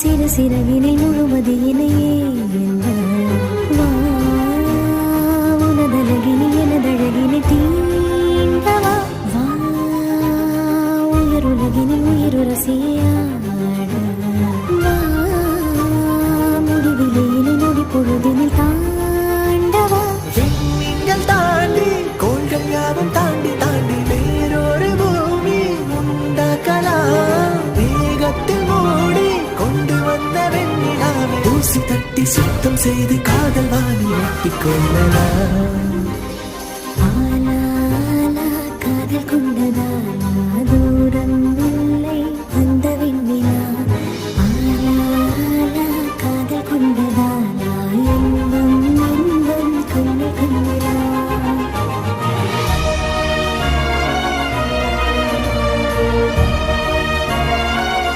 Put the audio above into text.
சிறு சிறகினை முழுவது இணையே வா உனதழகினை எனதழகினை தீண்டவா வா உயிருலகினை உயிருரசியாட வா முடிவிலே இணை நொடி பொழுதினில் தாண்டவா விண்மீன்கள் தாண்டி கோள்கள் யாவும் தாண்டி தாண்டி வேறொரு பூமி உண்டாக்கலாம் வேகத்தில் மூடி கொண்டு வந்த வெண்ணிலாவை தூசி தட்டி சுத்தம் செய்து காதல் வாணி ஒட்டிக் கொள்ளலாம்